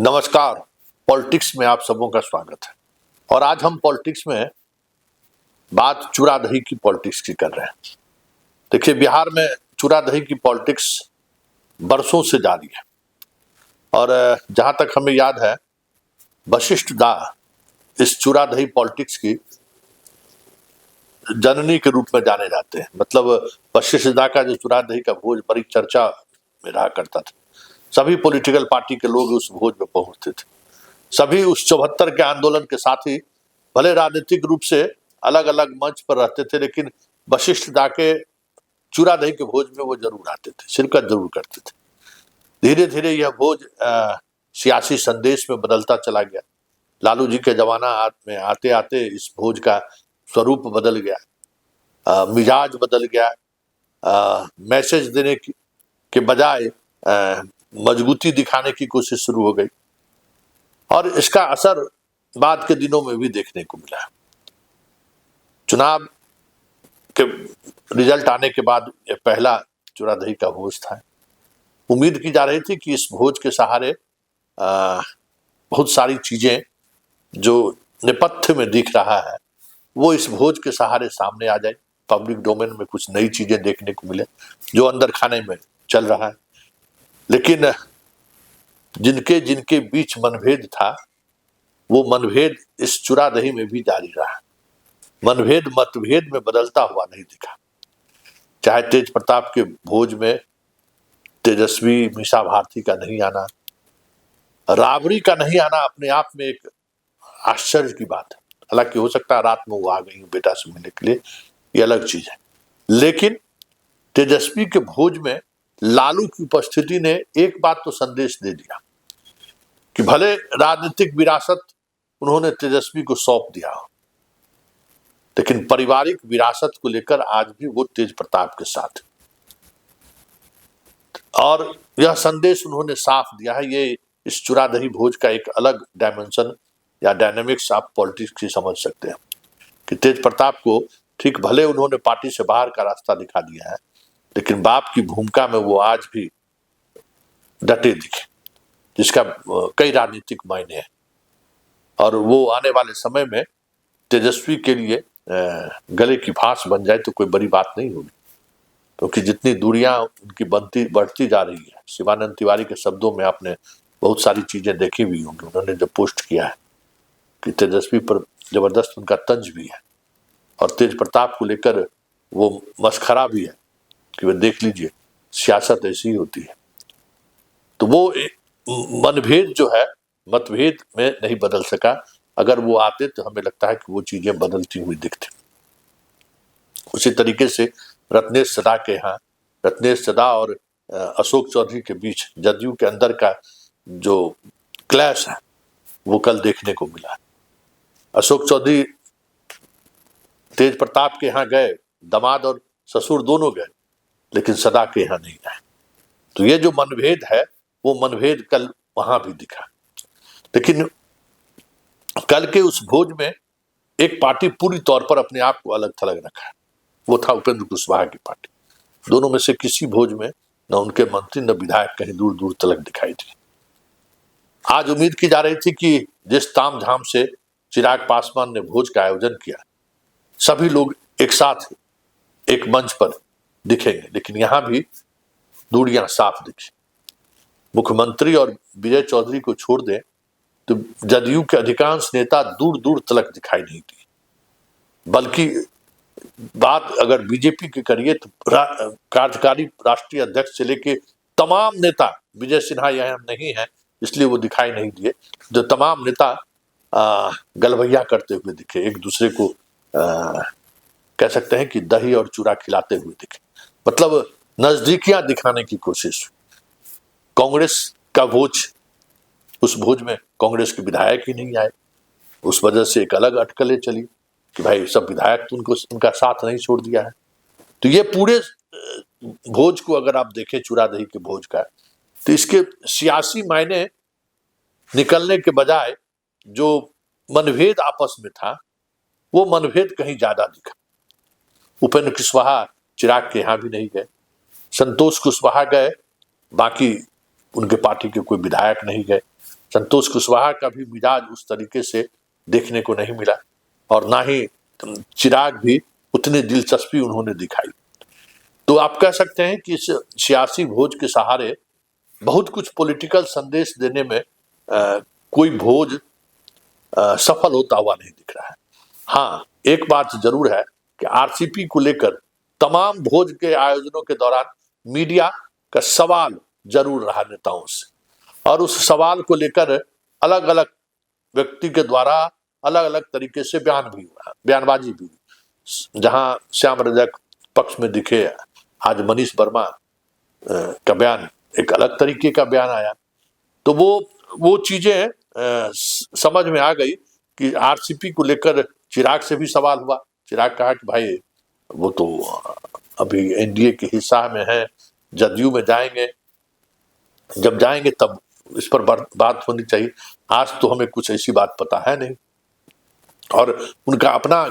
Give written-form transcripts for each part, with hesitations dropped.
नमस्कार। पॉलिटिक्स में आप सबों का स्वागत है। और आज हम पॉलिटिक्स में बात चूरा दही की पॉलिटिक्स की कर रहे हैं। देखिए, बिहार में चूरा दही की पॉलिटिक्स बरसों से जारी है और जहां तक हमें याद है, वशिष्ठ दा इस चूरा दही पॉलिटिक्स की जननी के रूप में जाने जाते हैं। मतलब वशिष्ठ दा का जो चूरा दही का भोज बड़ी चर्चा में रहा करता था। सभी पॉलिटिकल पार्टी के लोग उस भोज में पहुंचते थे। सभी उस 74 के आंदोलन के साथी भले राजनीतिक रूप से अलग अलग मंच पर रहते थे, लेकिन वशिष्ठ दा के चूरा दही के भोज में वो जरूर आते थे, शिरकत जरूर करते थे। धीरे धीरे यह भोज सियासी संदेश में बदलता चला गया। लालू जी के जमाना में आते आते इस भोज का स्वरूप बदल गया, मिजाज बदल गया। मैसेज देने के बजाय मजबूती दिखाने की कोशिश शुरू हो गई और इसका असर बाद के दिनों में भी देखने को मिला। चुनाव के रिजल्ट आने के बाद यह पहला चूरा दही का भोज था। उम्मीद की जा रही थी कि इस भोज के सहारे बहुत सारी चीजें जो नेपथ्य में दिख रहा है वो इस भोज के सहारे सामने आ जाए, पब्लिक डोमेन में कुछ नई चीजें देखने को मिले जो अंदर खाने में चल रहा है। लेकिन जिनके जिनके बीच मनभेद था वो मनभेद इस चूरा दही में भी जारी रहा। मनभेद मतभेद में बदलता हुआ नहीं दिखा। चाहे तेज प्रताप के भोज में तेजस्वी मीसा भारती का नहीं आना, राबड़ी का नहीं आना अपने आप में एक आश्चर्य की बात है। हालांकि हो सकता है रात में वो आ गई बेटा से मिलने के लिए, ये अलग चीज है। लेकिन तेजस्वी के भोज में लालू की उपस्थिति ने एक बात तो संदेश दे दिया कि भले राजनीतिक विरासत उन्होंने तेजस्वी को सौंप दिया, लेकिन पारिवारिक विरासत को लेकर आज भी वो तेज प्रताप के साथ। और यह संदेश उन्होंने साफ दिया है। ये इस चूरा दही भोज का एक अलग डायमेंशन या डायनेमिक्स आप पॉलिटिक्स की समझ सकते हैं कि तेज प्रताप को ठीक भले उन्होंने पार्टी से बाहर का रास्ता दिखा दिया है, लेकिन बाप की भूमिका में वो आज भी डटे दिखे, जिसका कई राजनीतिक मायने हैं। और वो आने वाले समय में तेजस्वी के लिए गले की फांस बन जाए तो कोई बड़ी बात नहीं होगी, क्योंकि जितनी दूरियां उनकी बढ़ती जा रही है। शिवानंद तिवारी के शब्दों में आपने बहुत सारी चीजें देखी हुई होंगी। उन्होंने जो पोस्ट किया है कि तेजस्वी पर जबरदस्त उनका तंज भी है और तेज प्रताप को लेकर वो मस्खरा भी है कि वे देख लीजिए सियासत ऐसी ही होती है। तो वो मनभेद जो है मतभेद में नहीं बदल सका। अगर वो आते तो हमें लगता है कि वो चीजें बदलती हुई दिखती। उसी तरीके से रत्नेश सदा के यहाँ, रत्नेश सदा और अशोक चौधरी के बीच जदयू के अंदर का जो क्लैश है वो कल देखने को मिला। अशोक चौधरी तेज प्रताप के यहाँ गए, दामाद और ससुर दोनों गए, लेकिन सदा के यहाँ नहीं गए। तो ये जो मनभेद है वो मनभेद कल वहां भी दिखा। लेकिन कल के उस भोज में एक पार्टी पूरी तौर पर अपने आप को अलग थलग रखा है, वो था उपेंद्र कुशवाहा की पार्टी। दोनों में से किसी भोज में न उनके मंत्री न विधायक कहीं दूर दूर तलक दिखाई दी। आज उम्मीद की जा रही थी कि जिस ताम झाम से चिराग पासवान ने भोज का आयोजन किया, सभी लोग एक साथ एक मंच पर दिखेंगे, लेकिन यहां भी दूरियां साफ दिखी। मुख्यमंत्री और विजय चौधरी को छोड़ दें तो जदयू के अधिकांश नेता दूर दूर तलक दिखाई नहीं दी। बल्कि बात अगर बीजेपी की करिए तो कार्यकारी राष्ट्रीय अध्यक्ष से लेके तमाम नेता, विजय सिन्हा यहाँ नहीं है इसलिए वो दिखाई नहीं दिए, जो तमाम नेता गलभैया करते हुए दिखे, एक दूसरे को कह सकते हैं कि दही और चूरा खिलाते हुए दिखे। मतलब नजदीकियां दिखाने की कोशिश। कांग्रेस का भोज, उस भोज में कांग्रेस के विधायक ही नहीं आए, उस वजह से एक अलग अटकलें चली कि भाई सब विधायक तो उनका साथ नहीं छोड़ दिया है। तो ये पूरे भोज को अगर आप देखें, चूरा दही के भोज का, तो इसके सियासी मायने निकलने के बजाय जो मनभेद आपस में था वो मनभेद कहीं ज्यादा दिखा। उपेंद्र कुशवाहा चिराग के यहाँ भी नहीं गए, संतोष कुशवाहा गए, बाकी उनके पार्टी के कोई विधायक नहीं गए। संतोष कुशवाहा का भी मिजाज उस तरीके से देखने को नहीं मिला, और ना ही चिराग भी उतनी दिलचस्पी उन्होंने दिखाई। तो आप कह सकते हैं कि इस सियासी भोज के सहारे बहुत कुछ पॉलिटिकल संदेश देने में कोई भोज सफल होता हुआ नहीं दिख रहा है। हाँ, एक बात जरूर है कि आरसीपी को लेकर तमाम भोज के आयोजनों के दौरान मीडिया का सवाल जरूर रहा नेताओं से, और उस सवाल को लेकर अलग अलग व्यक्ति के द्वारा अलग अलग तरीके से बयानबाजी भी हुई। जहां श्याम रजक पक्ष में दिखे, आज मनीष वर्मा का बयान एक अलग तरीके का बयान आया। तो वो चीजें समझ में आ गई कि आरसीपी को लेकर चिराग से भी सवाल हुआ। चिराग कहा कि भाई वो तो अभी एनडीए के हिस्सा में है, जदयू में जाएंगे, जब जाएंगे तब इस पर बात होनी चाहिए। आज तो हमें कुछ ऐसी बात पता है नहीं, और उनका अपना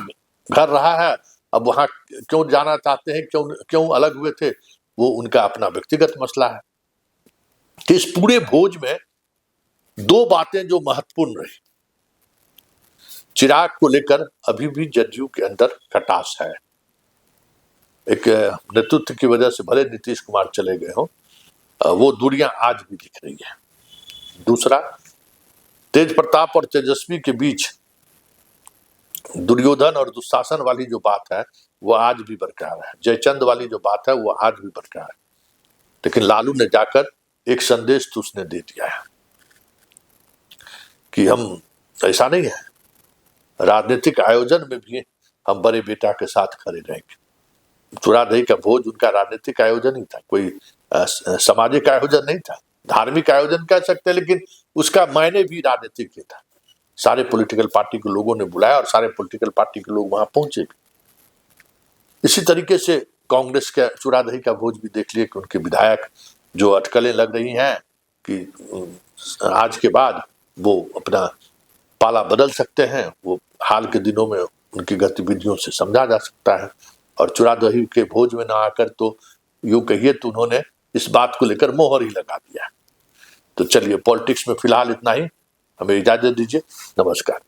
घर रहा है, अब वहां क्यों जाना चाहते हैं, क्यों अलग हुए थे, वो उनका अपना व्यक्तिगत मसला है। तो इस पूरे भोज में दो बातें जो महत्वपूर्ण रही, चिराग को लेकर अभी भी जदयू के अंदर खटास है। एक नेतृत्व की वजह से भले नीतीश कुमार चले गए हों, वो दूरियां आज भी दिख रही है। दूसरा, तेज प्रताप और तेजस्वी के बीच दुर्योधन और दुशासन वाली जो बात है वो आज भी बरकरार है। जयचंद वाली जो बात है वो आज भी बरकरार है। लेकिन लालू ने जाकर एक संदेश तो उसने दे दिया है कि हम ऐसा नहीं है, राजनीतिक आयोजन में भी हम बड़े बेटा के साथ खड़े रहेंगे। चूड़ादही का भोज उनका राजनीतिक आयोजन ही था, कोई सामाजिक आयोजन नहीं था। धार्मिक आयोजन कह सकते हैं, लेकिन उसका मायने भी राजनीतिक ही था। सारे पॉलिटिकल पार्टी के लोगों ने बुलाया और सारे पॉलिटिकल पार्टी के लोग वहां पहुंचे भी। इसी तरीके से कांग्रेस का चूड़ादही का भोज भी देख लिए कि उनके विधायक जो अटकलें लग रही हैं कि आज के बाद वो अपना पाला बदल सकते हैं, वो हाल के दिनों में उनकी गतिविधियों से समझा जा सकता है। और चूड़ादही के भोज में ना आकर तो यूं कहिए तो उन्होंने इस बात को लेकर मोहर ही लगा दिया। तो चलिए, पॉलिटिक्स में फिलहाल इतना ही, हमें इजाजत दीजिए। नमस्कार।